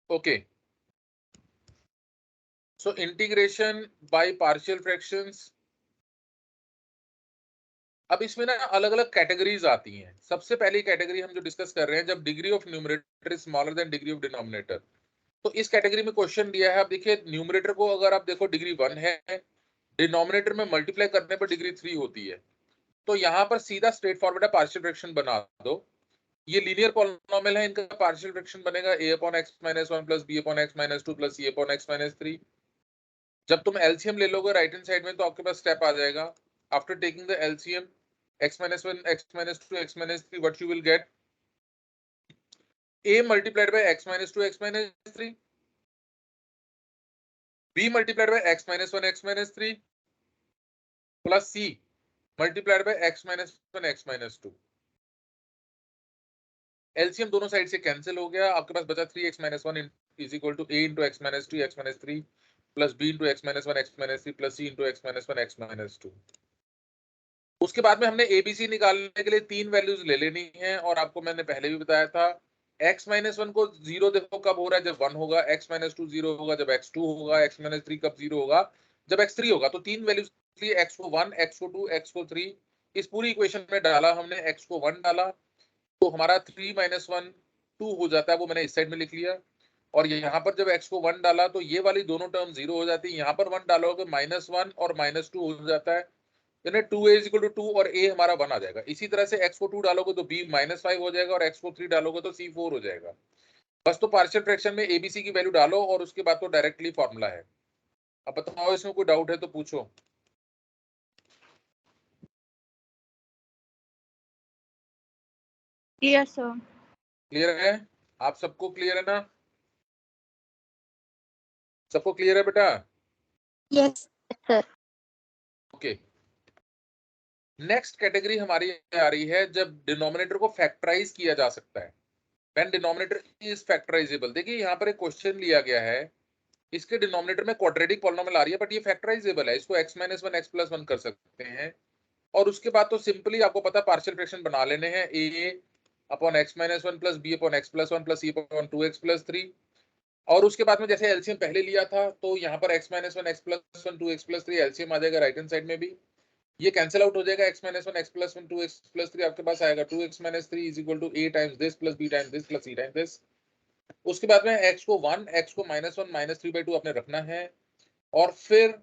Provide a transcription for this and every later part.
Okay, so integration by partial fractions. अब इसमें ना अलग अलग कैटेगरीज आती हैं। सबसे पहली कैटेगरी हम जो डिस्कस कर रहे हैं, जब degree of numerator is smaller than degree of denominator. तो इस कैटेगरी में क्वेश्चन दिया है। अब देखिए, न्यूमरेटर को अगर आप देखो डिग्री 1 है, डिनोमिनेटर में मल्टीप्लाई करने पर डिग्री 3 होती है। तो यहाँ पर सीधा स्ट्रेट फॉरवर्ड है, पार्शियल फ्रैक्शन बना दो। ये लीनियर पॉलिनोमियल है, इनका पार्शियल फ्रैक्शन बनेगा a upon x minus 1 plus b upon x minus 2 plus c upon x minus 3। जब तुम एलसीएम ले लोगे राइट हैंड साइड में, तो आपके पास स्टेप आ जाएगा, after taking the LCM x minus 1 x minus 2 x minus 3, what you will get a multiplied by x minus 2 x minus 3, b multiplied by x minus 1 x minus 3 plus c multiplied by x minus 1 x minus 2। LCM दोनों side से cancel हो गया, आपके पास बचा 3x minus 1 is equal to a into x minus 2 x minus 3 plus b into x minus 1 x minus 3 plus c into x minus 1 x minus 2। उसके बाद में हमने एबीसी निकालने के लिए 3 वैल्यूज ले लेनी है, और आपको मैंने पहले भी बताया था x माइनस 1 को 0 देखो कब हो रहा है, जब 1 होगा, x माइनस 2 0 होगा जब x2 होगा, x माइनस 3 कब 0 होगा, जब x3 होगा। तो 3 वैल्यूज लिए, x को 1 x को 2 x को 3। इस पूरी इक्वेशन में डाला हमने, x को 1 डाला तो हमारा 3 माइनस 1 2 हो जाता है, वो मैंने इस साइड में लिख लिया। और यहाँ पर जब x को 1 डाला तो ये वाली दोनों टर्म 0 हो जाती है, यहाँ पर 1 डालोगे -1 और -2 हो जाता है, यानी 2a इज इक्वल टू 2 और a हमारा 1 आ जाएगा। इसी तरह से x को 2 डालोगे तो b -5 हो जाएगा, और x को 3 डालोगे तो c 4 हो जाएगा। बस तो पार्शियल फ्रैक्शन में abc की वैल्यू डालो और उसके बाद तो डायरेक्टली फॉर्मूला है। अब बताओ, इसमें कोई डाउट है तो पूछो। Yes sir. क्लियर है? आप सबको क्लियर है ना? सबको क्लियर है बेटा? Yes sir. Okay, next category हमारी आ रही है जब डिनोमिनेटर को फैक्टराइज किया जा सकता है, व्हेन डिनोमिनेटर इज फैक्टराइजेबल। देखिए यहाँ पर एक क्वेश्चन लिया गया है, इसके डिनोमिनेटर में क्वाड्रेटिक पॉलिनोमियल आ रही है, बट ये फैक्टराइजेबल है, इसको x माइनस 1 x प्लस 1 कर सकते हैं। और उसके बाद तो सिंपली आपको पता पार्शियल फ्रैक्शन बना लेने हैं, a upon x minus 1 plus b upon x plus 1 plus c upon 2x plus 3। और उसके बाद में जैसे एलसीएम पहले लिया था, तो यहाँ पर x minus 1 x plus 1 2x plus 3 LCM आ जाएगा राइट हैंड साइड में भी, ये कैंसिल आउट हो जाएगा, x minus 1 x plus 1 2x plus 3 आपके पास आएगा 2x minus 3 is equal to a times this plus b times this plus c times this. उसके बाद में x को 1 x को -1 -3/2 आपने रखना है, और फिर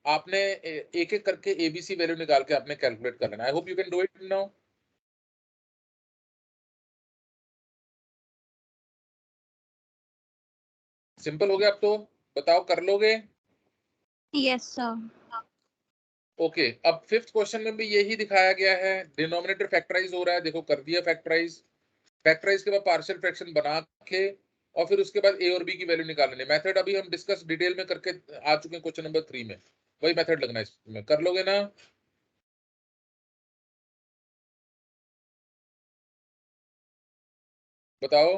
आपने एक एक करके एबीसी वैल्यू निकाल के आपने कैलकुलेट कर लेना। आई hope you can do it now. Simple हो गया अब तो, बताओ कर लोगे? Yes sir. ओके, अब फिफ्थ क्वेश्चन में भी यही दिखाया गया है, डिनोमिनेटर फैक्टराइज हो रहा है, देखो कर दिया फैक्टराइज। फैक्टराइज के बाद पार्शियल फ्रैक्शन बना के और फिर उसके बाद a और b की वैल्यू निकालनी। मेथड अभी हम डिस्कस डिटेल में करके आ चुके हैं क्वेश्चन नंबर 3 में, वही मेथड लगना है इसमें। कर लोगे ना? बताओ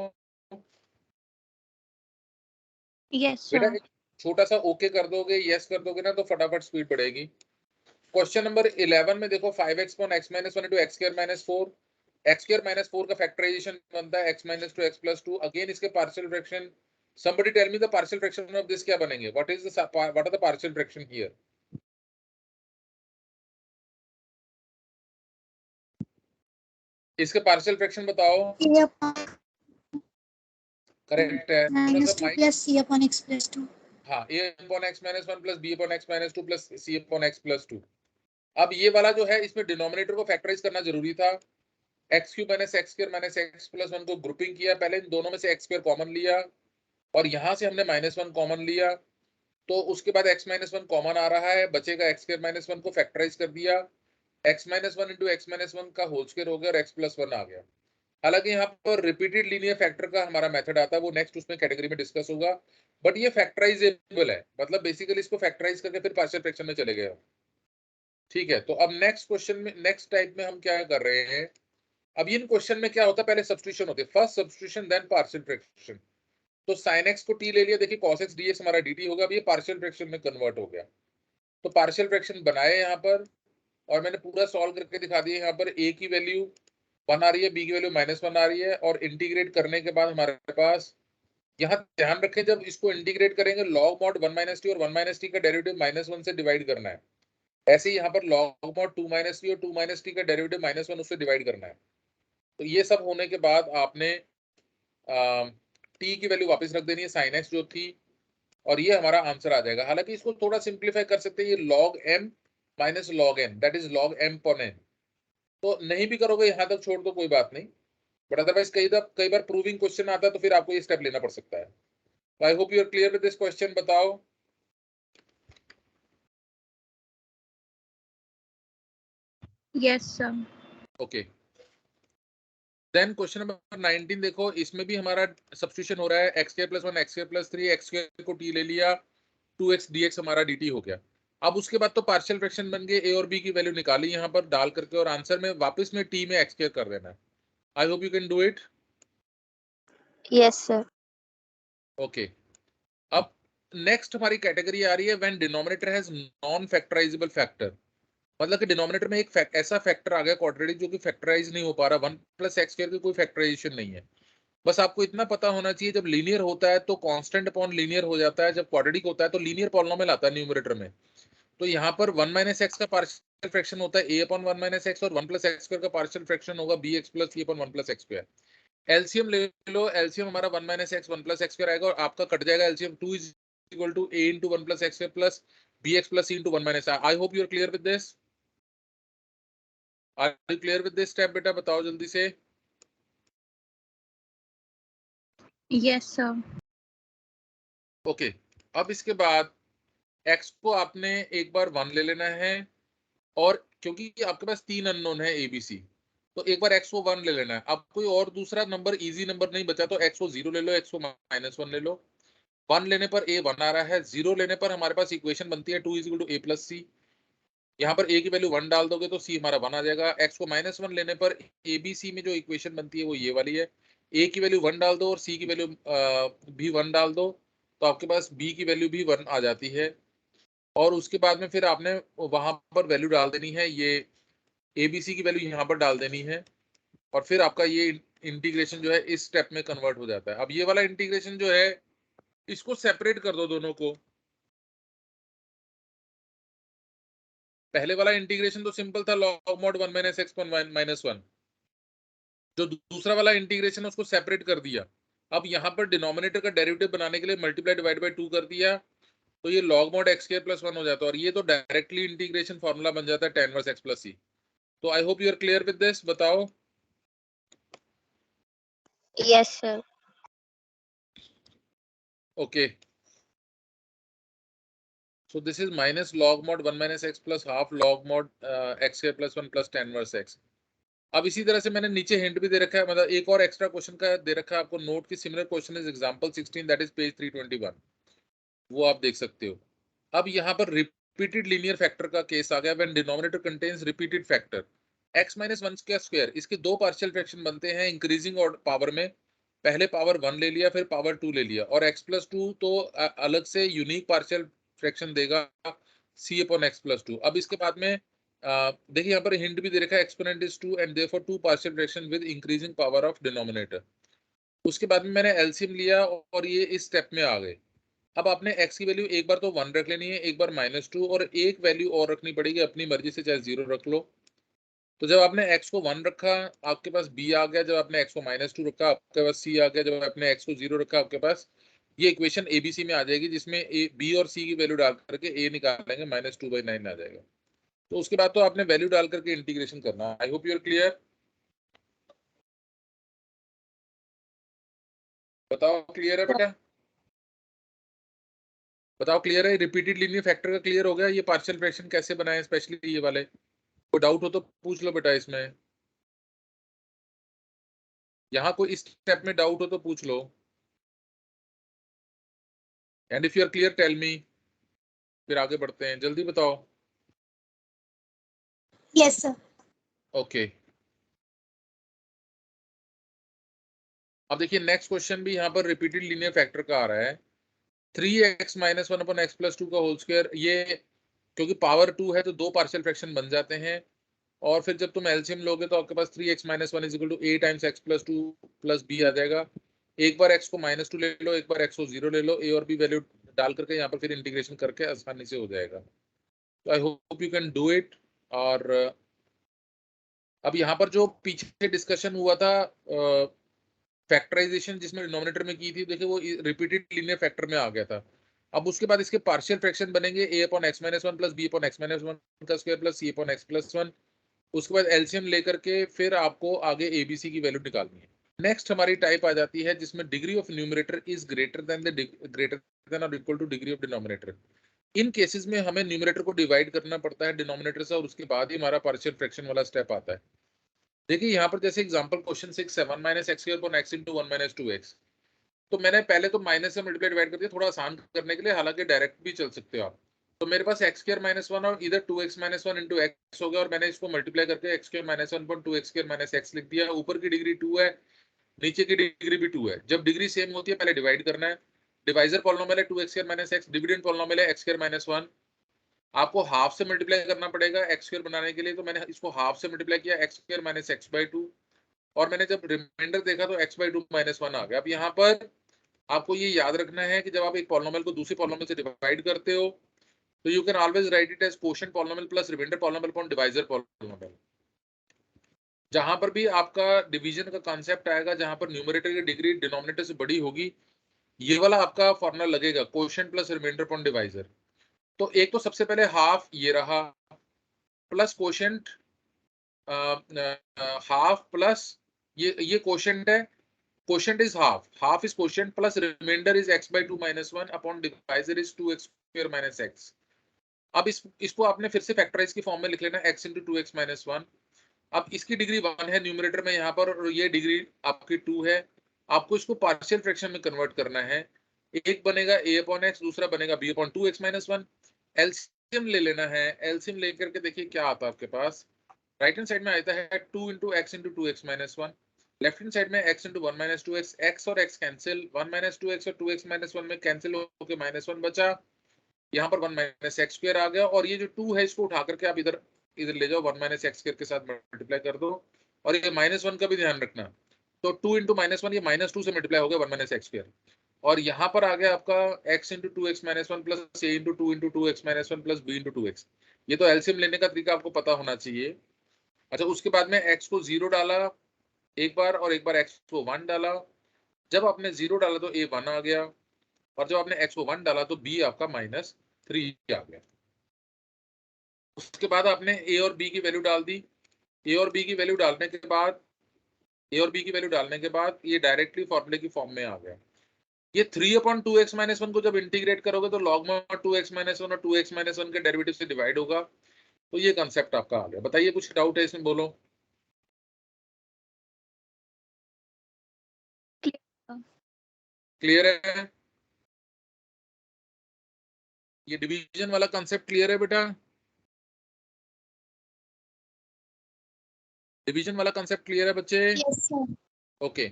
यस बेटा, सर। एक छोटा सा ओके कर दोगे, यस कर दोगे ना, तो फटाफट स्पीड बढ़ेगी। क्वेश्चन नंबर 11 में देखो 5x upon x minus 1 into x square minus 4, x square minus 4 का फैक्टराइजेशन बनता है x minus 2 x plus 2। Again इसके partial fraction, somebody tell me the partial fraction of this क्या बनेंगे, what are the partial fraction here? इसके partial fraction बताओ। Correct है, थोड़ा सा -2 mike. Plus c upon x plus 2। हाँ, a upon x minus 1 plus b upon x minus 2 plus c upon x plus 2। अब ये वाला जो है, इसमें डिनोमिनेटर को फैक्टराइज करना जरूरी था। X cube minus x square minus x plus 1 को ग्रुपिंग किया, पहले इन दोनों में से एक्स स्क्वायर कॉमन लिया और यहाँ से हमने -1 कॉमन लिया, तो उसके बाद x माइनस 1 कॉमन आ रहा है, बचेगा x स्क्वायर माइनस 1 को फैक्टराइज कर दिया, x minus 1 into x minus 1 का होल स्क्वायर हो गया और x प्लस 1 आ गया। हालांकि यहाँ पर रिपीटेड लीनियर फैक्टर का हमारा मेथड आता है, वो नेक्स्ट उसमें कैटेगरी में डिस्कस होगा, बट ये फैक्टराइजेबल है, मतलब बेसिकली इसको फैक्टराइज करके फिर पार्शियल फ्रैक्शन में चले गए। ठीक है, तो अब नेक्स्ट क्वेश्चन में, नेक्स्ट टाइप में हम क्या कर रहे हैं, अब इन क्वेश्चन में क्या होता है, पहले सब्स्टिट्यूशन होती है, first substitution then partial fraction. तो sin x को t ले लिया, देखिए cos x dx हमारा dt होगा, अब ये पार्शियल फ्रैक्शन में कन्वर्ट हो गया। तो पार्शियल फ्रैक्शन बनाए यहाँ पर, और मैंने पूरा सॉल्व करके दिखा दिया। यहाँ पर a की वैल्यू 1 आ रही है, b की वैल्यू -1 आ रही है, और इंटीग्रेट करने के बाद हमारे पास यहाँ ध्यान रखें जब इसको इंटीग्रेट करेंगे लॉग मॉड 1 माइनस टी और 1 माइनस टी का डेरिवेटिव -1 से डिवाइड करना है। ऐसे ही यहाँ पर लॉग मॉड 2 माइनस टी और 2 माइनस टी का डेरिवेटिव -1 उससे डिवाइड करना है। तो ये सब होने के बाद आपने टी की वैल्यू वापस रख देनी है साइन एक्स जो थी, और ये हमारा आंसर आ जाएगा। हालांकि इसको थोड़ा सिंप्लीफाई कर सकते हैं, ये log m minus log n that is log m upon n. तो नहीं भी करोगे यहाँ तक छोड़ दो कोई बात नहीं, बट अदरवाइज कई बार प्रूविंग क्वेश्चन आता है तो फिर आपको ये स्टेप लेना पड़ सकता है। I hope you are clear with this question. बताओ। Yes, sir. Okay, then question number 19 देखो, इसमें भी हमारा सब्स्टिट्यूशन हो रहा है। X square plus 1 x square plus 3, x square को टी ले लिया, 2x dx हमारा dt हो गया। अब उसके बाद तो पार्शियल फ्रैक्शन बन गए, a और b की वैल्यू निकाली यहाँ पर डाल करके, और आंसर में वापस में t में एक्स स्क्वायर कर देना है। I hope you can do it. Yes, sir. Okay, अब नेक्स्ट हमारी कैटेगरी आ रही है when denominator has non factorisable factor. मतलब कि डिनोमिनेटर में एक ऐसा फैक्टर आ गया क्वाड्रेटिक जो कि फैक्टराइज नहीं हो पा रहा। 1 प्लस एक्स स्क्वायर की कोई फैक्टराइजेशन नहीं है। बस आपको इतना पता होना चाहिए, जब लीनियर होता है तो कांस्टेंट अपॉन लीनियर हो जाता है, जब क्वाड्रेटिक होता है तो लीनियर पॉलिनोमियल आता है न्यूमरेटर में। तो यहाँ पर 1 माइनस एक्स का पार्शियल फ्रैक्शन होता है a अपॉन 1 माइनस एक्स, और 1 प्लस एक्स स्क्वायर का पार्शियल फ्रैक्शन होगा b x plus c upon 1 plus x square. LCM ले लो, एलसीएम हमारा 1 minus x 1 plus x square आएगा, और आपका कट जाएगा LCM 2 is equal to a into 1 plus x square plus b x plus c into 1 minus. I hope you are clear with this. Are you clear with this step बेटा? बताओ जल्दी से। Yes, sir. Okay, अब इसके बाद x को आपने एक बार 1 ले लेना है, और क्योंकि आपके पास 3 अननोन है ए बी सी, तो एक बार x को 1 ले लेना है। अब कोई और दूसरा नंबर इजी नंबर नहीं बचा, तो x को 0 ले लो, x को -1 ले लो। 1 लेने पर a 1 आ रहा है, 0 लेने पर हमारे पास इक्वेशन बनती है 2 is equal to a plus c. यहाँ पर a की वैल्यू 1 डाल दोगे तो c हमारा 1 आ जाएगा। x को -1 लेने पर a b c में जो इक्वेशन बनती है वो ये वाली है। a की वैल्यू 1 डाल दो और c की वैल्यू भी 1 डाल दो, तो आपके पास b की वैल्यू भी 1 आ जाती है। और उसके बाद में फिर आपने वहां पर वैल्यू डाल देनी है, ये एबीसी की वैल्यू यहाँ पर डाल देनी है, और फिर आपका ये इंटीग्रेशन जो है इस स्टेप में कन्वर्ट हो जाता है। अब ये वाला इंटीग्रेशन जो है, इसको सेपरेट कर दो दोनों को। पहले वाला इंटीग्रेशन तो सिंपल था, log mod 1 minus x minus 1। जो दूसरा वाला इंटीग्रेशन है उसको सेपरेट कर दिया। अब यहाँ पर डिनोमिनेटर का डेरिवेटिव बनाने के लिए मल्टीप्लाई डिवाइड बाई 2 कर दिया, तो ये log mod x square plus 1 हो जाता है, और ये तो डायरेक्टली इंटीग्रेशन फॉर्मूला बन जाता है tan inverse x plus c। तो I hope you are clear with this. बताओ। Yes, sir. Okay, so this is minus log mod 1 minus x plus half log mod x square plus 1 plus tan inverse x। अब इसी तरह से मैंने नीचे hint भी दे रखा है, मतलब एक और एक्स्ट्रा क्वेश्चन का दे रखा है आपको नोट की। Similar question is example 16 that is page 321, वो आप देख सकते हो। अब यहाँ पर रिपीटेड लीनियर फैक्टर का केस आ गया, when denominator contains repeated factor x minus 1 का स्क्वायर। इसके दो पार्शियल फ्रैक्शन बनते हैं इंक्रीजिंग और पावर में। पहले पावर 1 ले लिया, फिर पावर 2 ले लिया, और x प्लस 2 तो अलग से यूनिक पार्शियल फ्रैक्शन देगा c अपॉन एक्स प्लस 2। अब इसके बाद में देखिए यहाँ पर हिंट भी दे रखा है, exponent is 2 and therefore 2 partial fraction with increasing power of denominator. उसके बाद में मैंने एलसीएम लिया और ये इस स्टेप में आ गए। अब आपने x की वैल्यू एक बार तो 1 रख लेनी है, एक बार -2, और एक वैल्यू और रखनी पड़ेगी अपनी मर्जी से, चाहे 0 रख लो। तो जब आपने x को 1 रखा आपके पास b आ गया, जब आपने x को -2 रखा आपके पास c आ गया, जब आपने x को 0 रखा आपके पास ये इक्वेशन एबीसी में आ जाएगी, जिसमें a b और c की वैल्यू डाल करके a निकालेंगे, -2/9 आ जाएगा। तो उसके बाद तो आपने वैल्यू डाल करके इंटीग्रेशन करना। I hope you are clear. बताओ क्लियर है बेटा? बताओ क्लियर है? रिपीटेड लीनियर फैक्टर का क्लियर हो गया? ये पार्शियल फ्रैक्शन कैसे बनाए, स्पेशली ये वाले। कोई डाउट हो तो पूछ लो बेटा इसमें। यहाँ कोई इस स्टेप में डाउट हो तो पूछ लो, and if you are clear tell me, फिर आगे बढ़ते हैं। जल्दी बताओ। Yes, sir. ओके, अब देखिए नेक्स्ट क्वेश्चन भी यहाँ पर रिपीटेड लीनियर फैक्टर का आ रहा है। 3x minus 1 upon x plus 2 का होल स्क्वायर। ये क्योंकि पावर 2 है तो दो पार्शियल फ्रैक्शन बन जाते हैं, और फिर जब तुम एलसीएम लोगे तो आपके पास 3x minus 1 is equal to a times x plus 2 plus b आ जाएगा। एक बार x को -2 ले लो, एक बार x को 0 ले लो, a और b वैल्यू डाल करके यहाँ पर फिर इंटीग्रेशन करके आसानी से हो जाएगा। तो I hope you can do it. और अब यहाँ पर जो पीछे डिस्कशन हुआ था फैक्टराइजेशन जिसमें डिनोमिनेटर में की थी, देखिए वो रिपीटेड लीनियर फैक्टर में आ गया था। अब उसके बाद इसके पार्शियल फ्रैक्शन बनेंगे a upon x minus one plus b upon x minus one का square plus c upon x plus one. उसके बाद एलसीएम लेकर के फिर आपको आगे एबीसी की वैल्यू निकालनी है। नेक्स्ट हमारी टाइप आ जाती है जिसमें degree of numerator is greater than और equal to degree of denominator. इन केसेस में हमें न्यूमरेटर को डिवाइड करना पड़ता है डिनोमिनेटर से, और उसके बाद ही हमारा पार्शियल फ्रैक्शन वाला स्टेप आता है। देखिए यहाँ पर जैसे एग्जांपल क्वेश्चन 6 है 1 minus x square upon x into 1 minus 2x। तो मैंने पहले तो माइनस से मल्टीप्लाई डिवाइड कर दिया थोड़ा आसान करने के लिए, हालांकि डायरेक्ट भी चल सकते हो आप। तो मेरे पास एक्स स्क्वायर माइनस वन और इधर 2x minus one into x हो गया, और मैंने इसको मल्टीप्लाई करके x square minus one point 2x square minus x लिख दिया। ऊपर की डिग्री 2 है, नीचे की डिग्री भी 2 है। जब डिग्री सेम होती है पहले डिवाइड करना है। डिवाइजर पॉलिनोमियल है 2x square minus x, dividend polynomial है एक्स स्क्वायर माइनस वन। आपको हाफ से मल्टीप्लाई करना पड़ेगा एक्स स्क्वायर बनाने के लिए, तो मैंने इसको हाफ से मल्टीप्लाई किया x square minus x by two, और मैंने जब रिमाइंडर देखा तो x by two minus one आ गया। अब यहाँ पर आपको ये याद रखना है कि जब आप एक पॉलिनोमियल को दूसरे पॉलिनोमियल से डिवाइड करते हो तो you can always write it as quotient polynomial plus remainder polynomial upon divisor polynomial. जहां पर भी आपका डिवीजन का कॉन्सेप्ट आएगा, जहां पर न्यूमरेटर की डिग्री डिनोमिनेटर से बड़ी होगी, ये वाला आपका फॉर्मूला लगेगा quotient plus remainder upon divisor. तो एक तो सबसे पहले हाफ ये रहा, प्लस कोशेंट हाफ प्लस ये कोशेंट है, quotient is half is quotient plus remainder is x by 2 minus 1 upon divisor is 2x square minus x। अब इसको आपने फिर से फैक्टराइज की फॉर्म में लिख लेना x into 2x minus 1। अब इसकी डिग्री 1 है न्यूमरेटर में यहाँ पर, और ये डिग्री आपकी 2 है। आपको इसको पार्शियल फ्रैक्शन में कन्वर्ट करना है। एक बनेगा a अपॉन x, दूसरा बनेगा b upon 2x minus 1। LCM ले लेना है। एलसीएम लेकर के देखिए क्या आता है आपके पास। राइट हैंड साइड में आता है 2 into x into 2x minus 1, left hand side में x into 1 minus 2x। x और x कैंसिल, 1 minus 2x और 2x minus 1 में कैंसिल होकर माइनस 1 बचा। यहाँ पर 1 minus x स्क्वायर आ गया, और ये जो 2 है इसको उठा करके आप इधर इधर ले जाओ, 1 minus x स्क्वायर के साथ मल्टीप्लाई कर दो, और ये माइनस 1 का भी ध्यान रखना। तो 2 into माइनस 1 ये माइनस 2 से मल्टीप्लाई हो गया 1 minus x स्क्वायर, और यहाँ पर आ गया आपका x into 2x minus 1 plus a into 2 into 2x minus 1 plus b into 2x। ये तो एलसीएम लेने का तरीका आपको पता होना चाहिए। अच्छा, उसके बाद में x को 0 डाला एक बार, और एक बार x को 1 डाला। जब आपने 0 डाला तो a 1 आ गया, और जब आपने x को 1 डाला तो b आपका -3 आ गया। उसके बाद आपने a और b की वैल्यू डाल दी। a और b की वैल्यू डालने के बाद ये डायरेक्टली फॉर्मूले की फॉर्म में आ गया। ये 3/2x माइनस 1 को जब इंटीग्रेट करोगे तो log में 2x माइनस 1 और 2x माइनस 1 के डेरिवेटिव से डिवाइड होगा। तो ये कंसेप्ट आपका आ गया। बताइए कुछ डाउट है इसमें, बोलो। क्लियर है? ये डिवीजन वाला कंसेप्ट क्लियर है बेटा? डिवीजन वाला कंसेप्ट क्लियर है बच्चे? Yes, sir. ओके।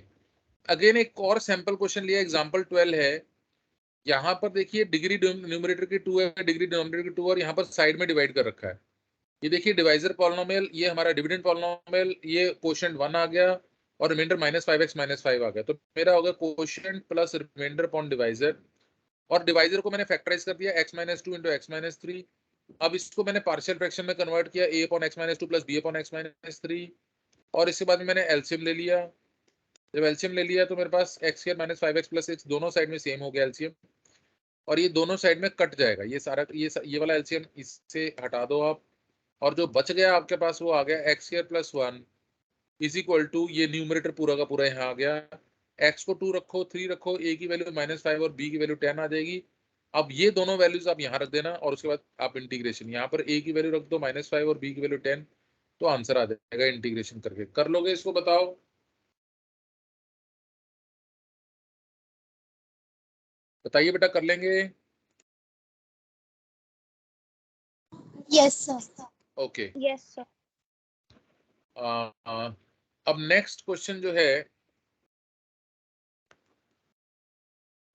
अगेन एक और सैंपल क्वेश्चन लिया, एग्जांपल 12 है। यहाँ पर देखिए डिग्री न्यूमरेटर की 2 है, डिग्री डिनोमिनेटर की 2, और यहाँ पर साइड में डिवाइड कर रखा है। ये देखिए डिवाइजर पॉलिनोमियल, ये हमारा डिविडेंड पॉलिनोमियल, ये कोशेंट 1 आ गया, और रिमाइंडर -5x -5 आ गया। तो मेरा होगा quotient plus remainder upon divisor, और डिवाइजर को मैंने फैक्टराइज कर दिया x -2 इंटू x -3। अब इसको मैंने पार्शियल फ्रैक्शन में कन्वर्ट किया a upon x -2 plus b upon x -3, और इसके बाद में मैंने एलसीएम ले लिया। जब एलसीएम ले लिया तो मेरे पास x square -5x plus x दोनों साइड में सेम हो गया एलसीएम, और ये दोनों साइड में कट जाएगा। ये सारा ये वाला एलसीएम इससे हटा दो आप, और जो बच गया आपके पास वो आ गया x square plus 1 is equal to, ये न्यूमरेटर पूरा का पूरा यहाँ आ गया। x को 2 रखो, 3 रखो, a की वैल्यू -5 और b की वैल्यू 10 आ जाएगी। अब ये दोनों वैल्यूज आप यहाँ रख देना, और उसके बाद आप इंटीग्रेशन, यहाँ पर a की वैल्यू रख दो -5 और b की वैल्यू 10, तो आंसर आ जाएगा। इंटीग्रेशन करके कर लोगे इसको, बताओ। बताइए बेटा, कर लेंगे? Yes, sir. Okay. Yes, sir. अब नेक्स्ट क्वेश्चन जो है,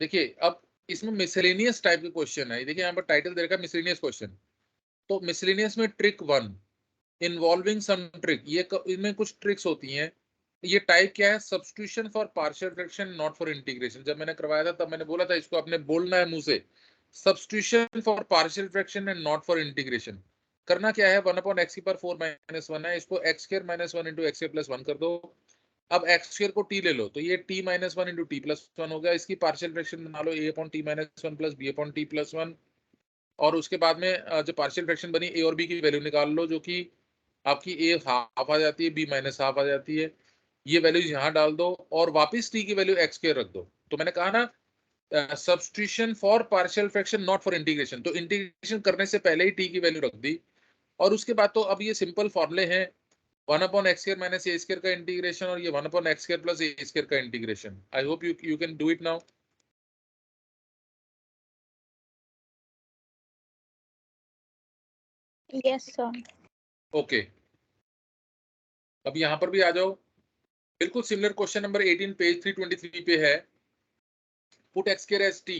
देखिए अब इसमें मिसलेनियस टाइप के क्वेश्चन है। देखिए यहाँ पर टाइटल दे रखा है मिसलेनियस क्वेश्चन। तो मिसलेनियस में ट्रिक 1 इन्वॉल्विंग सम ट्रिक, ये इनमें कुछ ट्रिक्स होती हैं। ये टाइप क्या है? Substitution for partial fraction not for integration. जब मैंने करवाया था तब मैंने बोला था इसको आपने बोलना है मुंह से, substitution for partial fraction and not for integration. करना क्या है, 1/x⁴ है, इसको x² - 1 इंटू x² + 1 कर दो। अब x² को t ले लो, तो ये t - 1 इंटू t+1 हो गया। इसकी पार्शियल फ्रैक्शन बना लो a/t - 1 प्लस b/t+1। और उसके बाद में जो पार्शियल फ्रैक्शन बनी a और b की वैल्यू निकाल लो, जो कि आपकी a हाफ आ जाती है, b -हाफ आ जाती है। ये वैल्यूज यहाँ डाल दो और वापस t की वैल्यू x² रख दो। तो मैंने कहा ना substitution for partial fraction not for integration, तो इंटीग्रेशन करने से पहले ही t की वैल्यू रख दी। और उसके बाद तो अब ये सिंपल फॉर्मूले हैं, 1/x² - a² का इंटीग्रेशन और ये 1/x² + a² का integration. I hope you can do it now. Yes, sir. Okay, अब यहाँ पर भी आ जाओ। बिल्कुल सिमिलर क्वेश्चन नंबर 18 पेज 323 पे है। पुट x² एज t,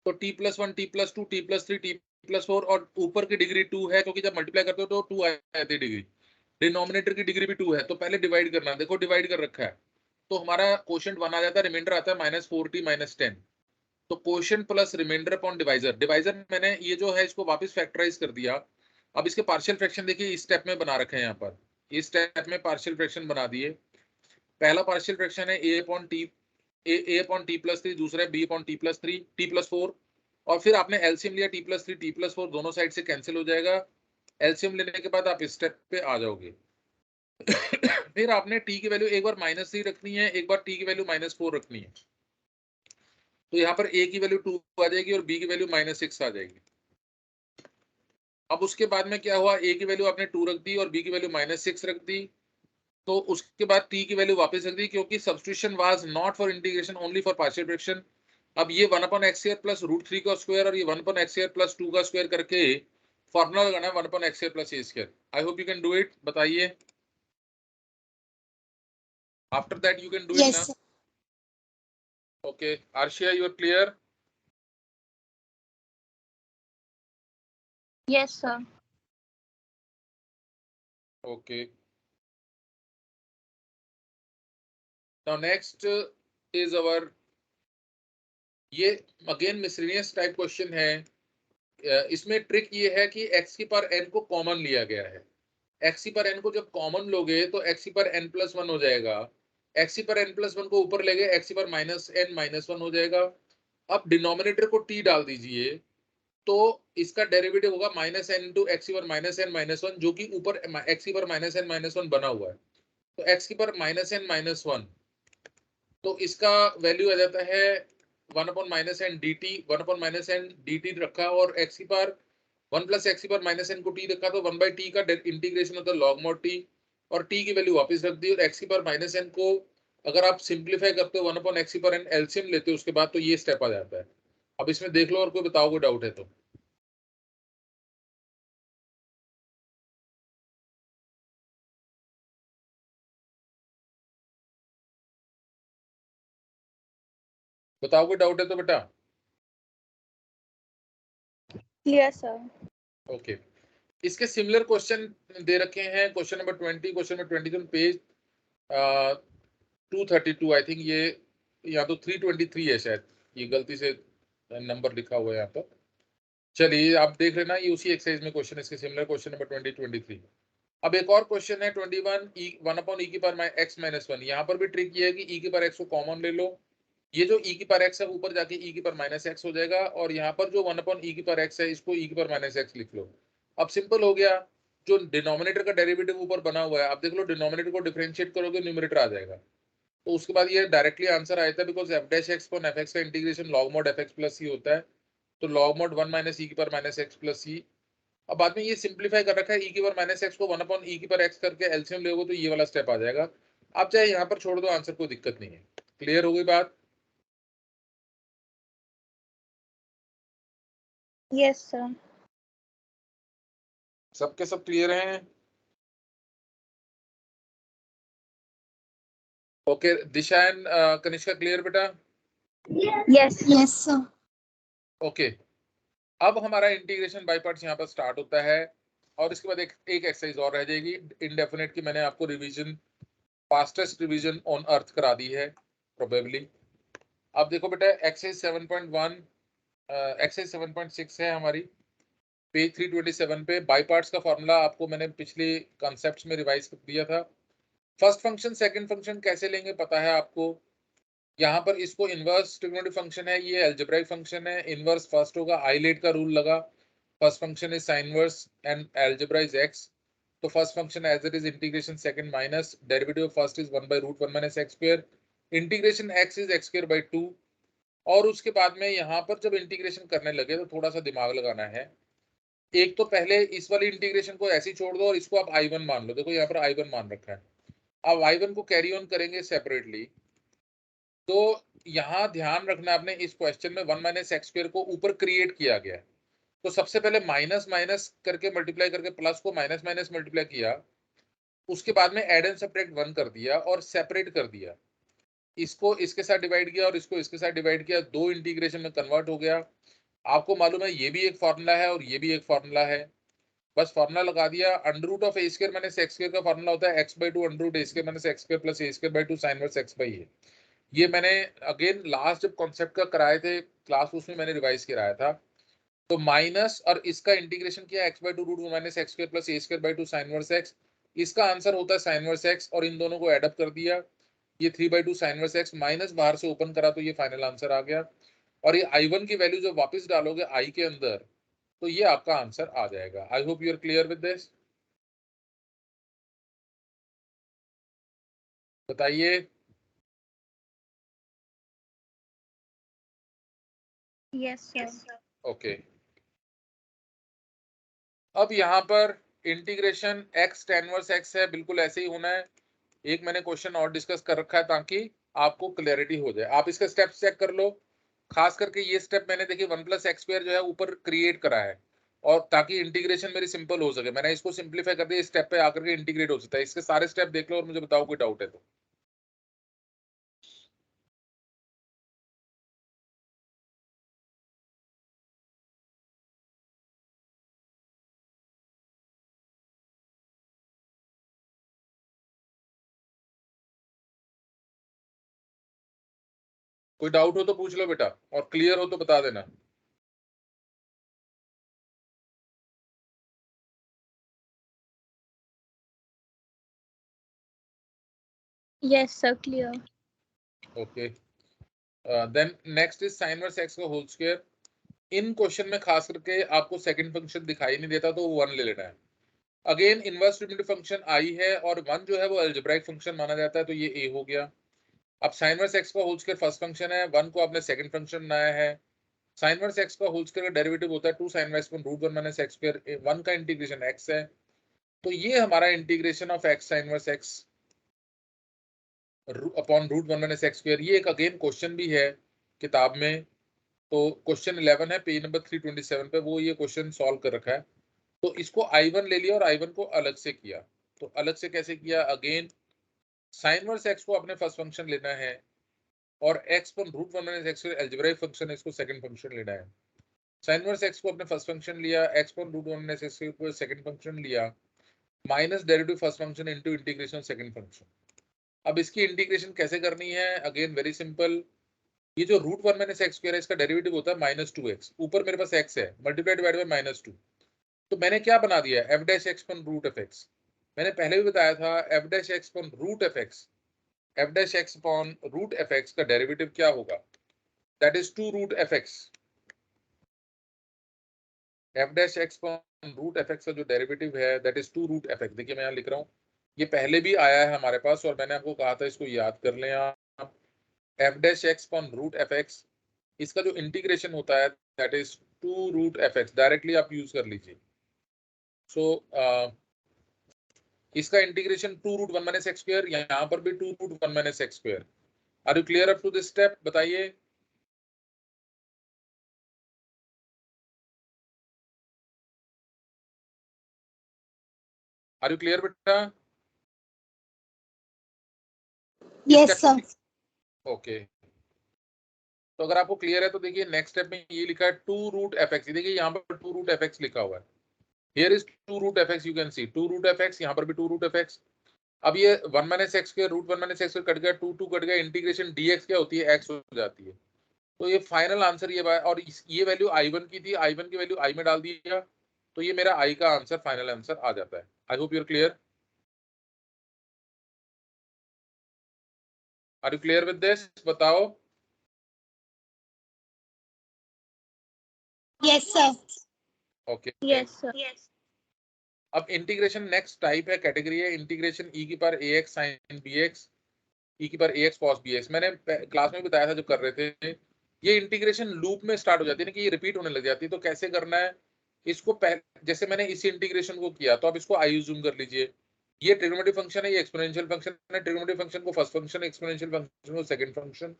तो t + 1 t + 2 t + 3 t + 4 और ऊपर की डिग्री 2 है, क्योंकि जब मल्टीप्लाई करते हो तो 2 आ जाती है डिग्री। डिनोमिनेटर की डिग्री भी 2 है, तो पहले डिवाइड करना। देखो डिवाइड कर रखा है, तो हमारा क्वोशिएंट 1 आ जाता है, रिमाइंडर आता है -4t - 10। तो quotient plus remainder upon divisor. Divisor मैंने ये जो है इसको वापस फैक्टराइज कर दिया। अब इसके पार्शियल फ्रैक्शन देखिए इस स्टेप में बना रखे हैं, यहाँ पर इस स्टेप में पार्शियल फ्रैक्शन बना दिए। पहला पार्शियल फ्रैक्शन है a/t + 3, दूसरा है b/t + 3 t + 4। और फिर आपने एलसीएम लिया, t + 3 t + 4 दोनों साइड से कैंसिल हो जाएगा। एलसीएम लेने के बाद आप इस स्टेप पे आ जाओगे। फिर आपने t की वैल्यू एक बार -3 रखनी है, एक बार t की वैल्यू -4 रखनी है। तो यहाँ पर a की वैल्यू 2 आ जाएगी और b की वैल्यू -6 आ जाएगी। अब उसके बाद में क्या हुआ, a की वैल्यू आपने 2 रख दी और b की वैल्यू -6 रख दी। तो उसके बाद t की वैल्यू वापस रख दी, क्योंकि substitution was not for integration, only for partial fraction. अब ये 1/x² + √3 का स्क्वायर और ये 1/x² + 2 का स्क्वायर करके फॉर्मूला लगाना है 1/x² + a²। I hope you can do it. बताइए, after that you can do it Yes, ना। sir. Okay Arshia, you are clear? Yes, sir. Okay, now next is our, ये again miscellaneous type question है। इसमें trick ये है कि x⁴n को common लिया गया है। x⁴n को जब कॉमन लोगे तो x⁴n+1 हो जाएगा। x⁴n+1 को ऊपर ले गए, x⁴n - 1 हो जाएगा। अब डिनोमिनेटर को t डाल दीजिए, तो इसका डेरिवेटिव होगा -n इंटू x⁴n - 1, जो कि ऊपर x⁴n - 1 बना हुआ है। तो x⁴ -n - 1, तो इसका वैल्यू आ जाता है 1/-n dt। 1/-n dt रखा और x⁴ 1 + x⁴ - n को t रखा, तो 1/t का इंटीग्रेशन होता है log mod t, और t की वैल्यू वापस रख दी। और x⁴ - n को अगर आप सिंप्लीफाई करते हो 1/x⁴n एलसीएम लेते हो उसके बाद, तो ये स्टेप आ जाता है। अब इसमें देख लो और कोई बताओ, कोई डाउट है तो। बताओ कोई डाउट है तो बेटा। Clear, sir. ओके, इसके सिमिलर क्वेश्चन दे रखे हैं। Question number 20, question number 20 page 232 I think, ये या तो 323 है शायद, ये गलती से नंबर लिखा हुआ है यहाँ पर। चलिए आप देख लेना, ये उसी एक्सरसाइज में क्वेश्चन, इसके सिमिलर क्वेश्चन नंबर 2023। अब एक और क्वेश्चन है 21, 1/e⁻x - 1। यहाँ पर भी ट्रिक ये है कि e⁻x को कॉमन ले लो। ये जो e⁻x है ऊपर जाके e⁻−x हो जाएगा, और यहाँ पर जो 1/e⁻x है इसको e⁻−x लिख लो। अब सिंपल हो गया। जो डिनोमिनेटर का डेरिवेटिव ऊपर बना हुआ है, अब देख लो डिनोमिनेटर को डिफरेंशिएट करोगे न्यूमरेटर आ जाएगा। तो उसके बाद ये डायरेक्टली आंसर आया था, बिकॉज f' अपॉन fx का integration log mod fx plus c होता है। तो log mod 1 - e⁻x plus c। अब बाद में ये सिंप्लीफाई कर रखा है, e⁻x को 1/e⁻x करके एलसीएम लोगे तो ये वाला स्टेप आ जाएगा। आप चाहे यहाँ पर छोड़ दो, आंसर कोई दिक्कत नहीं है। क्लियर हो गई बात? Yes, sir. सबके सब क्लियर हैं? Okay, Disha and Kanishka clear बेटा? Yes. Yes, sir. ओके, अब हमारा इंटीग्रेशन बाय पार्ट्स यहाँ पर स्टार्ट होता है, और इसके बाद एक एक्सरसाइज और रह जाएगी इंडेफिनेट की। मैंने आपको revision fastest revision on earth करा दी है प्रोबेबली। अब देखो बेटा एक्सरसाइज 7.1 एक्सरसाइज 7.6 है हमारी, पेज 327 पे। बाई पार्ट्स का फॉर्मूला आपको मैंने पिछले कॉन्सेप्ट्स में रिवाइज कर दिया था। फर्स्ट फंक्शन सेकंड फंक्शन कैसे लेंगे पता है आपको। यहाँ पर इसको इनवर्स ट्रिग्नोमेट्रिक फंक्शन है, ये अलजेब्राइक फंक्शन है। इनवर्स फर्स्ट होगा, आइलेट का रूल लगा, first function is sine inverse and algebra is x. तो first function as it is integration second minus derivative of first is 1/√1 minus x square, integration x is x square by 2। और उसके बाद में यहाँ पर जब integration करने लगे तो थोड़ा सा दिमाग लगाना है। एक तो पहले इस वाली इंटीग्रेशन को ऐसे ही छोड़ दो और इसको आप I1 मान लो। देखो यहाँ पर I1 मान रखा है। अब I1 को कैरी ऑन करेंगे सेपरेटली। तो यहाँ ध्यान रखना आपने, इस क्वेश्चन में 1 माइनस एक्स स्क्वायर को ऊपर क्रिएट किया गया है। तो सबसे पहले माइनस माइनस करके मल्टीप्लाई करके प्लस को माइनस माइनस मल्टीप्लाई किया, उसके बाद में एड एंड सब्ट्रैक्ट 1 कर दिया और सेपरेट कर दिया। इसको इसके साथ डिवाइड किया और इसको इसके साथ डिवाइड किया, दो इंटीग्रेशन में कन्वर्ट हो गया। आपको मालूम है ये भी एक फॉर्मूला है और ये भी एक फॉर्मूला है, बस फॉर्मूला लगा दिया। Under root of a square minus x square का फॉर्मूला होता है x/2 under root a square minus x square plus a square by 2 sine inverse x by a. ये मैंने अगेन लास्ट जब कॉन्सेप्ट का कराए थे क्लास, उसमें मैंने रिवाइज कराया था। तो माइनस और इसका इंटीग्रेशन किया x/2 root minus x square plus a square by 2 sine inverse x, इसका आंसर होता है साइन इनवर्स x, और इन दोनों को एड अप कर दिया, ये 3/2 साइन इनवर्स x माइनस बाहर से ओपन करा तो ये फाइनल आंसर आ गया। और ये I1 की वैल्यू जब वापस डालोगे I के अंदर तो ये आपका आंसर आ जाएगा। I hope you are clear with this. बताइए। Yes, sir. ओके अब यहाँ पर integration x tan inverse x है, बिल्कुल ऐसे ही होना है। एक मैंने क्वेश्चन और डिस्कस कर रखा है ताकि आपको क्लैरिटी हो जाए। आप इसका स्टेप चेक कर लो, खास करके ये स्टेप मैंने देखिए 1 प्लस एक्स स्क्वायर जो है ऊपर क्रिएट करा है, और ताकि इंटीग्रेशन मेरी सिंपल हो सके मैंने इसको सिंप्लीफाई कर दिया। इस स्टेप पे आकर के इंटीग्रेट हो सकता है। इसके सारे स्टेप देख लो और मुझे बताओ कोई डाउट है तो। कोई डाउट हो तो पूछ लो बेटा, और क्लियर हो तो बता देना। Yes, sir. Clear. Okay then next is sine inverse x का होल स्क्वायर। इन क्वेश्चन में खास करके आपको सेकंड फंक्शन दिखाई नहीं देता तो 1 ले लेना है। अगेन इनवर्स ट्रिग्नोमेट्रिक फंक्शन आई है और 1 जो है वो अलजेब्राइक फंक्शन माना जाता है, तो ये ए हो गया। अब साइन इनवर्स एक्स का होल स्क्वायर फर्स्ट फंक्शन है, 1 को आपने सेकंड फंक्शन बनाया है। साइन इनवर्स एक्स का होल स्क्वायर का डेरिवेटिव होता है 2 sin inverse root 1 minus x square, 1 का इंटीग्रेशन x है। तो ये हमारा इंटीग्रेशन ऑफ x sin इनवर्स x upon root 1 minus x square. ये एक अगेन क्वेश्चन भी है किताब में, तो क्वेश्चन 11 है पेज नंबर 327 पे, वो ये क्वेश्चन सॉल्व कर रखा है। तो इसको I1 ले लिया और I1 को अलग से किया। तो अलग से कैसे किया, अगेन साइन इनवर्स x को अपने फर्स्ट फंक्शन लेना है और x पर root 1 minus x algebraic function है, इसको सेकंड फंक्शन लेना है। साइन इनवर्स x को अपने फर्स्ट फंक्शन लिया, x पर रूट 1 माइनस एक्स को सेकंड फंक्शन लिया, minus derivative first function into integration second function. अब इसकी इंटीग्रेशन कैसे करनी है, अगेन वेरी सिंपल। ये जो रूट 1 माइनस एक्स स्क्वायर है इसका डेरिवेटिव होता है -2x, ऊपर मेरे पास x है, मल्टीप्लाई डिवाइड बाय -2। तो मैंने क्या बना दिया, f डैश एक्स पर रूट एफ एक्स। मैंने पहले भी बताया था f डैश एक्स पर root f x, f dash x upon root f x का डेरिवेटिव क्या होगा, that is 2 root f x. f dash x पर रूट एफ एक्स का जो डेरिवेटिव है that is 2 root f x. देखिए मैं यहाँ लिख रहा हूँ, ये पहले भी आया है हमारे पास और मैंने आपको कहा था इसको याद कर लें आप। f डैश एक्स पर रूट एफ एक्स, इसका जो इंटीग्रेशन होता है that is 2 root f x, directly आप यूज कर लीजिए। सो इसका integration 2 root 1 minus x square, यहाँ पर भी 2 root 1 minus x square. Are you clear up to this step, बताइए। आर यू क्लियर बेटा? Yes, sir. ओके तो अगर आपको क्लियर है तो देखिए नेक्स्ट स्टेप में ये लिखा है 2 रूट एफ एक्स। देखिए यहाँ पर 2 रूट एफ एक्स लिखा हुआ है, here is 2 root f x, you can see 2 root f x, यहाँ पर भी 2 रूट एफ एक्स। अब ये 1 minus x square root 1 minus x cut गया, 2 कट गया, इंटीग्रेशन dx क्या होती है, x हो जाती है। तो ये फाइनल आंसर ये और ये वैल्यू i1 की थी, i1 की वैल्यू i में डाल दिया, तो ये मेरा i का आंसर फाइनल आंसर आ जाता है। I hope you're clear. Are you clear with this, बताओ। Yes, sir. Okay Yes, sir. Yes. अब इंटीग्रेशन नेक्स्ट टाइप है, कैटेगरी है इंटीग्रेशन e की power ax sin bx e की पावर ax cos bx। मैंने क्लास में बताया था जब कर रहे थे, ये इंटीग्रेशन लूप में स्टार्ट हो जाती है ना, कि ये रिपीट होने लग जाती है। तो कैसे करना है इसको, जैसे मैंने इसी इंटीग्रेशन को किया, तो आप इसको आई जूम कर लीजिए। ये ट्रिग्नोमेट्रिक फंक्शन है, ये एक्सपोनेंशियल फंक्शन है। ट्रिग्नोमेट्रिक फंक्शन को फर्स्ट फंक्शन, एक्सपोनेंशियल फंक्शन को second function.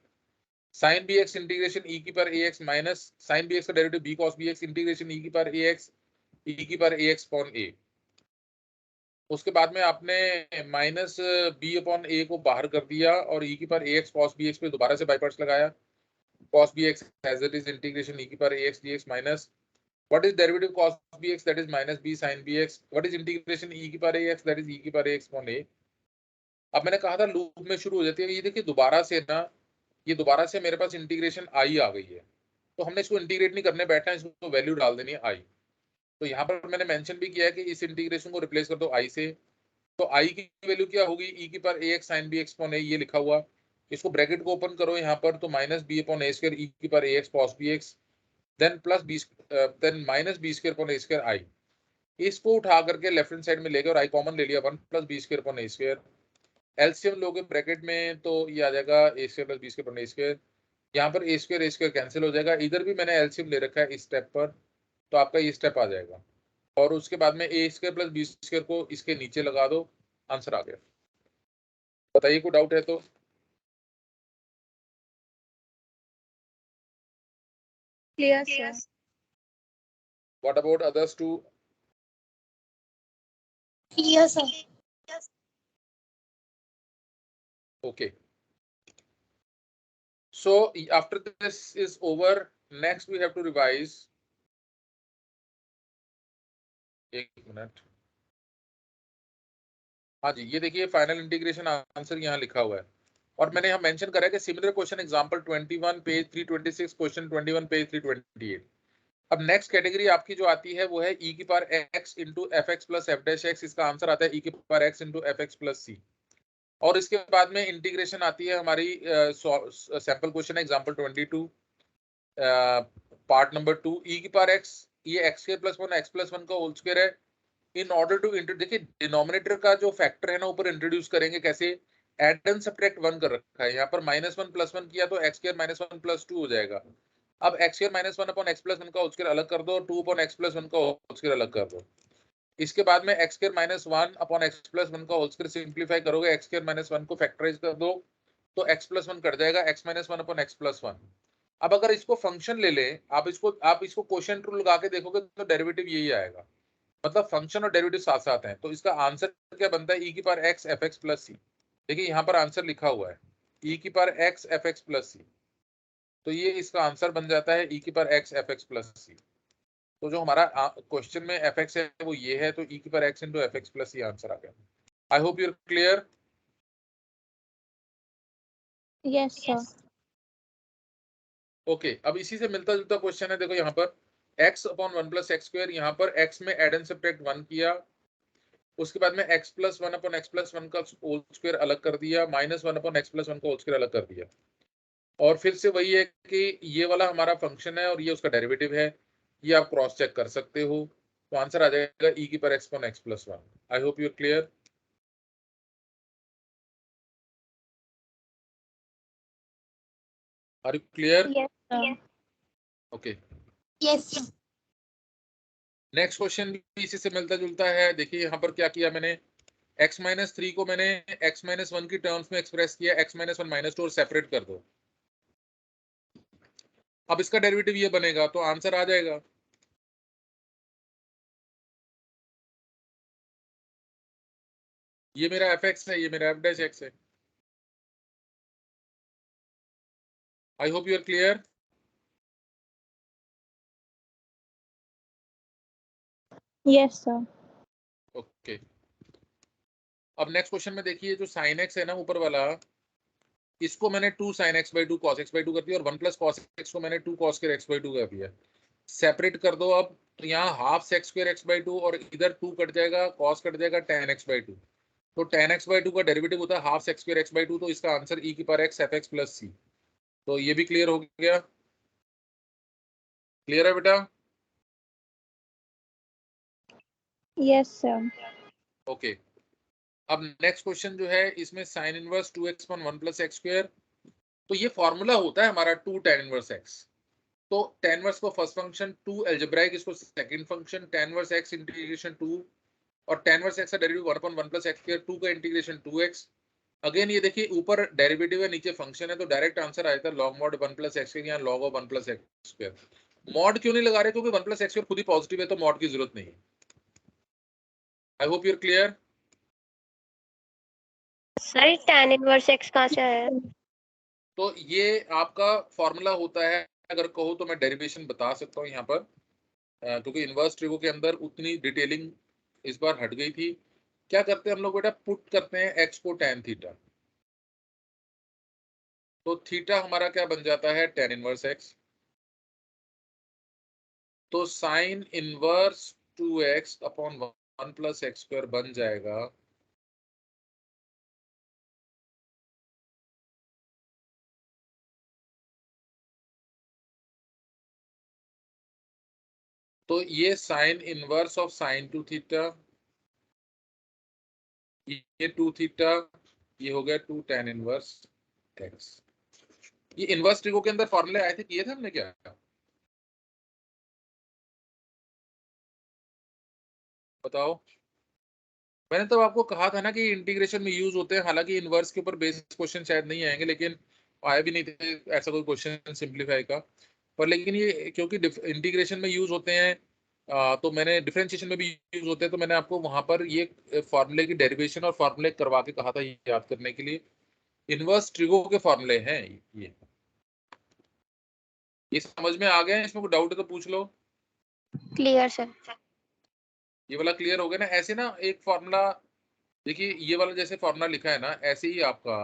sin bx integration e की power ax minus sin bx का derivative b cos bx integration e की पावर ax e की पावर ax अपॉन a। उसके बाद में आपने माइनस बी अपॉन ए को बाहर कर दिया और ई की power a x cos b x पे दोबारा से बाई पार्ट्स लगाया। Cos b x as it is integration e की power a x d x minus what is derivative cos b x, that is minus b sine b x. What is integration e की power a x, that is e की power a x upon a. अब मैंने कहा था loop में शुरू हो जाती है, ये देखिए दोबारा से ना, ये दोबारा से मेरे पास इंटीग्रेशन आई आ गई है। तो हमने इसको इंटीग्रेट नहीं करने बैठना, इसको वैल्यू डाल देनी है आई। तो यहाँ पर मैंने मेंशन भी किया है कि इस इंटीग्रेशन को रिप्लेस कर दो आई से। तो आई की वैल्यू क्या होगी, ई की power a x sine b x upon a, ये लिखा हुआ। इसको ब्रैकेट को ओपन करो यहाँ पर, तो minus b upon a square e की power a x cos b x, then plus b, then minus b square upon a square I. इसको उठा करके लेफ्ट हैंड साइड में लेके और आई कॉमन ले लिया, 1 plus b square upon a square. LCM लोगे ब्रैकेट में तो ये आ जाएगा a square plus b square upon a square. यहाँ पर ए स्क्वायर कैंसिल हो जाएगा। इधर भी मैंने एलसीएम ले रखा है इस स्टेप पर, तो आपका ये स्टेप आ जाएगा। और उसके बाद में ए स्क्वायर प्लस बी स्क्वायर को इसके नीचे लगा दो, आंसर आ गया। बताइए कोई डाउट है तो। Clear, sir. What about others too. Clear, sir. Okay so after this is over, next we have to revise. एक मिनट, हाँ जी, ये देखिए फाइनल इंटीग्रेशन आंसर यहाँ लिखा हुआ है। और मैंने यहाँ मेंशन करा है कि similar question example 21 page 326, question 21 page 328। अब नेक्स्ट कैटेगरी आपकी जो आती है वो है e की power x into f x plus f dash x. इसका आंसर आता है e की power x into f x plus c. और इसके बाद में इंटीग्रेशन आती है हमारी sample question example 22 part number 2, e की पावर x, ये x square plus 1 x plus 1 का होल स्क्वायर है। इन ऑर्डर टू देखिए डिनोमिनेटर का जो फैक्टर है ना ऊपर इंट्रोड्यूस करेंगे कैसे, एड एंड सब्ट्रैक्ट 1 कर रखा है यहाँ पर। -1 + 1 किया तो x स्क्वायर -1 + 2 हो जाएगा। अब x square -1 upon x plus 1 का होल स्क्वायर अलग कर दो, 2 अपॉन x प्लस 1 का होल स्क्वायर अलग कर दो। इसके बाद में x square -1 upon x plus 1 का होल स्क्वायर सिंप्लीफाई करोगे, x स्क्वायर -1 को फैक्टराइज कर दो तो x प्लस 1 कट जाएगा, x -1 अपॉन x प्लस 1। अब अगर इसको फंक्शन ले लें, आप इसको क्वोशिएंट रूल लगा के देखोगे तो डेरिवेटिव यही आएगा, मतलब फंक्शन और डेरिवेटिव साथ साथ हैं। तो इसका आंसर क्या बनता है, e की power x f x plus c. देखिए यहाँ पर आंसर लिखा हुआ है e की power x f x plus c, तो ये इसका आंसर बन जाता है e की power x f x plus c. तो जो हमारा क्वेश्चन में एफ एक्स है वो ये है, तो e की power x into f x plus c answer आ गया। I hope you are clear. Yes, sir. Okay अब इसी से मिलता जुलता क्वेश्चन है, देखो यहाँ पर x upon 1 plus x square, यहाँ पर x में एड एंड सब्ट्रैक्ट 1 किया, उसके बाद में x plus 1 upon x plus 1 का होल स्क्वायर अलग कर दिया, -1 अपॉन एक्स प्लस 1 का होल स्क्वायर अलग कर दिया। और फिर से वही है कि ये वाला हमारा फंक्शन है और ये उसका डेरिवेटिव है, ये आप क्रॉस चेक कर सकते हो। तो आंसर आ जाएगा e की power x upon x plus 1। I hope you are clear. Are you clear. Yes, sir. Okay Yes, sir. Next question भी इसी से मिलता जुलता है। देखिए यहाँ पर क्या किया मैंने, x-3 को मैंने x-1 की टर्म्स में एक्सप्रेस किया, x-1 -2 और सेपरेट कर दो। अब इसका डेरिवेटिव ये बनेगा तो आंसर आ जाएगा। ये मेरा एफ एक्स है, ये मेरा एफ डैश एक्स है। I hope you are clear. Yes, sir. Okay अब नेक्स्ट क्वेश्चन में देखिए जो साइन एक्स है ना ऊपर वाला, इसको मैंने 2 sin x by 2 cos x by 2 कर दिया और 1 प्लस cos x को मैंने 2 cos square x by 2 कर दिया। सेपरेट कर दो अब, तो यहाँ half sec square x by 2 और इधर 2 कट जाएगा, cos कट जाएगा, tan x by 2। तो tan x by 2 का डेरिवेटिव होता है half sec square x by 2, तो इसका आंसर e की power x f x plus c। तो ये भी क्लियर हो गया। क्लियर है बेटा? Yes, sir. ओके। अब नेक्स्ट क्वेश्चन जो है इसमें साइन इनवर्स 2x अपन 1 प्लस एक्स स्क्वायर, तो ये फॉर्मूला होता है हमारा 2 tan इनवर्स x। तो tan इनवर्स को फर्स्ट फंक्शन, 2 अलजेब्राइक इसको second function, tan inverse x integration 2 और tan इनवर्स x का derivative 1 upon 1 plus x square 2 का इंटीग्रेशन 2x। अगेन ये देखिए ऊपर डेरिवेटिव है नीचे फंक्शन है, तो डायरेक्ट आंसर आया था log mod 1 plus x square, यहाँ log of 1 plus x square. Mod क्यों नहीं लगा रहे? क्योंकि 1 प्लस एक्स स्क्वायर खुद ही पॉजिटिव है, तो मॉड की जरूरत नहीं है। I hope you are clear. Sir tan inverse x कहाँ से आया? तो ये आपका फॉर्मूला होता है, अगर कहो तो मैं डेरिवेशन बता सकता हूँ यहाँ पर, क्योंकि इनवर्स ट्रिगो के अंदर उतनी डिटेलिंग इस बार हट गई थी। क्या करते हैं हम लोग बेटा, पुट करते हैं एक्स को tan थीटा, तो थीटा हमारा क्या बन जाता है tan इनवर्स एक्स। तो sign inverse 2x upon 1 plus x square बन जाएगा तो ये sine inverse of sine 2 theta, ये 2 थीटा, ये हो गया 2 tan इनवर्स एक्स। ये इनवर्स ट्रिगो के अंदर फॉर्मूले आए थे, किए थे हमने क्या? बताओ। मैंने तो आपको कहा था ना कि इंटीग्रेशन में यूज होते हैं, हालांकि इनवर्स के ऊपर बेसिक क्वेश्चन शायद नहीं आएंगे, लेकिन आए भी नहीं थे ऐसा कोई क्वेश्चन सिंप्लीफाई का। पर लेकिन ये क्योंकि इंटीग्रेशन में यूज होते हैं, तो मैंने डिफरेंशिएशन में भी यूज होते हैं, तो मैंने आपको वहां पर ये फॉर्मूले की डेरिवेशन और फॉर्मूले करवा के कहा था ये याद करने के लिए। इनवर्स ट्रिगो के फॉर्मूले हैं ये समझ में आ गए हैं? इसमें कोई डाउट है तो पूछ लो। Clear sir. ये वाला क्लियर हो गया ना? ऐसे ना एक फॉर्मूला देखिए, ये वाला जैसे फॉर्मूला लिखा है ना, ऐसे ही आपका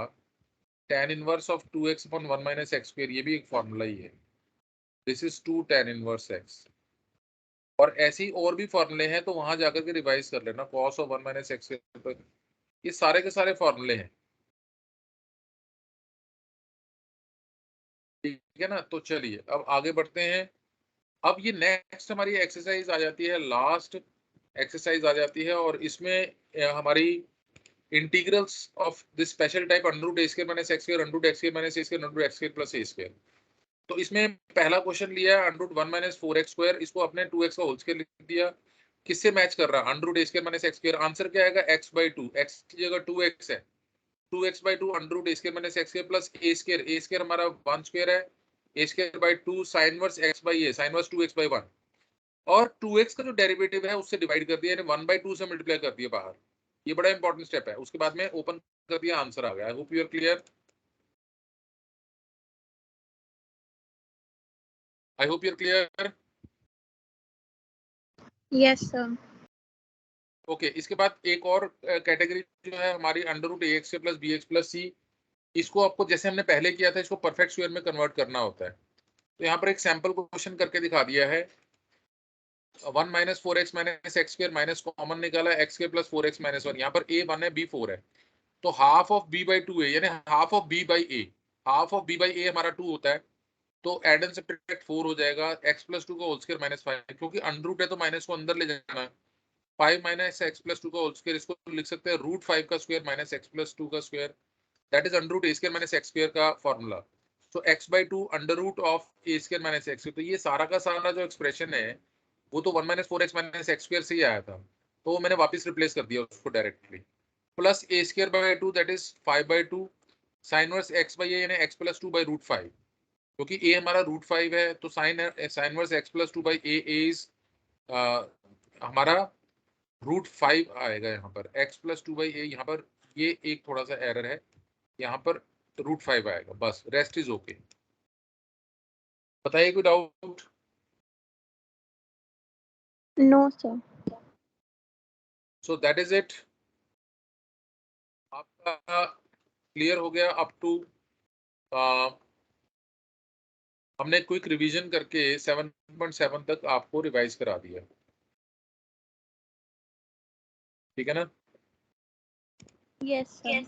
tan inverse of 2x upon 1 minus x square, ये भी एक फॉर्मूला ही है। This is 2 tan inverse x। और ऐसे ही और भी फॉर्मूले हैं, तो वहां जाकर के रिवाइज कर लेना, cos of 1 minus x square, ये सारे के सारे फॉर्मूले हैं। ठीक है ना? तो चलिए अब आगे बढ़ते हैं। अब ये नेक्स्ट हमारी एक्सरसाइज आ जाती है, लास्ट एक्सरसाइज आ जाती है, और इसमें हमारी integrals of this special type under root a square minus x square, under root x square minus a square, under root x square plus a square. तो इसमें पहला क्वेश्चन लिया है under root 1 minus 4x square, इसको अपने 2x का whole square लिख दिया। किससे मैच कर रहा है? Under root a square minus x square. Answer क्या आएगा? x बाई 2, x की जगह 2x है, 2x by 2 under root a square minus x square plus a square हमारा 1 स्क्वायर है, a square by 2 sine inverse x by a, sine inverse 2x by 1, और 2x का जो डेरिवेटिव है उससे डिवाइड कर दिया, यानी 1 बाई 2 से मल्टीप्लाई कर दिया बाहर। ये बड़ा इंपॉर्टेंट स्टेप है। उसके बाद में ओपन कर दिया, आंसर आ गया। I hope you are clear. I hope you are clear. Yes, sir. Okay, इसके बाद एक और कैटेगरी जो है हमारी under root a x plus b x plus c. इसको आपको जैसे हमने पहले किया था, इसको परफेक्ट स्क्वायर में कन्वर्ट करना होता है। तो यहाँ पर एक सैंपल क्वेश्चन करके दिखा दिया है। 1 minus 4x minus x square minus common निकाला, x square plus 4x minus 1। यहाँ पर a 1 है, b 4 है, तो हाफ ऑफ b बाई 2 है, यानी half of b by a। Half of b by a हमारा 2 होता है, तो एड एंड सब्ट्रैक्ट 4 हो जाएगा। x प्लस 2 का होल स्क्वायर माइनस 5, क्योंकि अंडर रूट है तो माइनस को अंदर ले जाना है। 5 माइनस एक्स प्लस 2 का होल स्क्वायर, इसको लिख सकते हैं रूट 5 का स्क्वायर माइनस एक्स प्लस 2 का square, that is under root a square minus x square का फॉर्मूला। तो x by 2 under root of a square minus x. तो ये सारा का सारा जो एक्सप्रेशन है वो तो 1 minus 4x minus x square से ही आया था, तो वो मैंने वापस रिप्लेस कर दिया उसको directly. Plus a square by 2 that is 5 by 2 sine verse x by a, यानी x प्लस 2 बाई रूट 5, क्योंकि a हमारा रूट 5 है, तो sine verse x plus 2 by a is हमारा रूट 5 आएगा यहाँ पर। x प्लस 2 बाई ए, यहाँ पर ये एक थोड़ा सा एरर है, यहाँ पर रूट 5 आएगा, बस रेस्ट इज ओके। बताइए कोई doubt? No, sir. So that is it. आपका क्लियर हो गया अप टू हमने क्विक रिवीजन करके 7.7 तक आपको रिवाइज करा दिया, ठीक है ना? Yes, sir.